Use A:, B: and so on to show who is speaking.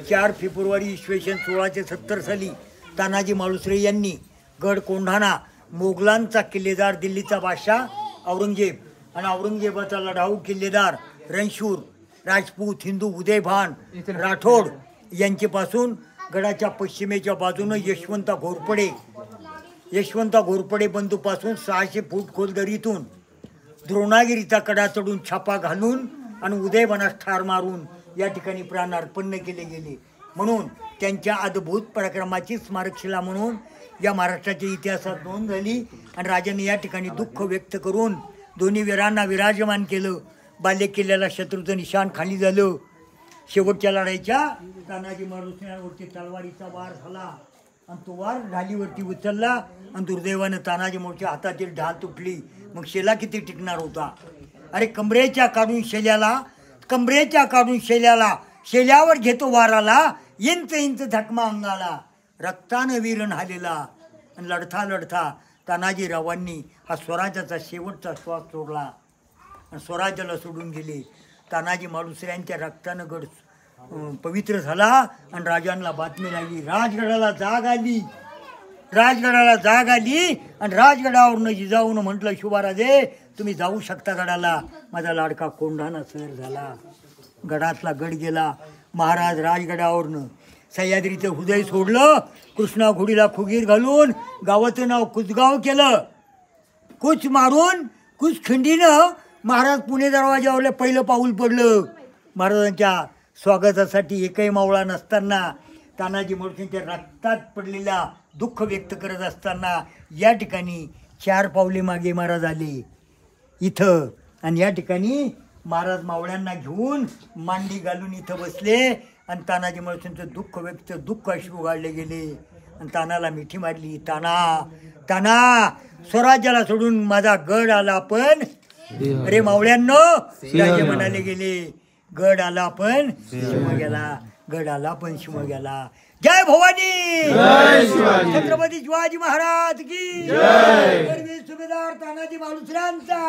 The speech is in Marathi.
A: 4 फेब्रुवारी इसवी सन 1670 साली तानाजी मालुसरे यांनी गड कोंढाणा मोगलांचा किल्लेदार दिल्लीचा बादशाह औरंगजेब आणि औरंगजेबाचा लढाऊ किल्लेदार रणशूर राजपूत हिंदू उदयभान राठोड यांच्यापासून गडाच्या पश्चिमेच्या बाजूनं यशवंता घोरपडे बंधूपासून 600 फूट खोल दरीतून द्रोणागिरीचा कडा चढून छापा घालून आणि उदयभानास ठार मारून या ठिकाणी प्राणार्पण केले गेले. म्हणून त्यांच्या अद्भुत पराक्रमाची स्मारकशिला म्हणून या महाराष्ट्राच्या इतिहासात नोंद झाली. आणि राजाने या ठिकाणी दुःख व्यक्त करून दोन्ही वीरांना विराजमान केलं. बाल्य किल्ल्याला शत्रूचं निशाण खाली झालं. शेवटच्या लढाईच्या तानाजी मालुसऱ्यांवरती तलवारीचा वार झाला आणि तो वार ढालीवरती उचलला आणि दुर्दैवानं तानाजी मालुसऱ्यांच्या हातातील ढाल तुटली. मग शेला किती टिकणार होता. अरे कमरेच्या काढून शेल्यावर घेतो वाराला, इंच धकमा अंगाला, रक्तानं वीरण हालेला. आणि लढता तानाजीरावांनी हा स्वराज्याचा शेवटचा श्वास सोडला आणि स्वराज्याला सोडून गेले. तानाजी मालुसऱ्यांच्या रक्तानं गड पवित्र झाला आणि राजांना बातमी लागली. राजगडाला जाग आली आणि राजगडावरनं जिजाऊन म्हटलं, शुभाराजे तुम्ही जाऊ शकता गडाला. माझा लाडका कोंढाणा सर झाला. गडातला गड गेला. महाराज राजगडावरनं सह्याद्रीचं हृदय सोडलं. कृष्णा घोडीला खुगीर घालून गावाचं नाव कुचगाव केलं. कुच मारून कुचखिंडीनं महाराज पुणे दरवाजावरले पहिलं पाऊल पडलं. महाराजांच्या स्वागतासाठी एकही मावळा नसताना, तानाजी मालुसऱ्यांच्या रक्तात पडलेला दुःख व्यक्त करत असताना या ठिकाणी 4 पावले मागे महाराज आले इथं. आणि या ठिकाणी महाराज मावळ्यांना घेऊन मांडी घालून इथं बसले आणि तानाजी मालुसऱ्यांचं दुःख अश्रू गाळले गेले. आणि तानाला मिठी मारली. ताना स्वराज्याला सोडून माझा गड आला पण, अरे मावळ्यांनो राजे म्हणाले गेले, गड आला पण शिव गेला, गड आला पण शिव गेला. जय भवानी, छत्रपती शिवाजी महाराज की जय. सुभेदार तानाजी मालुसऱ्यांचा.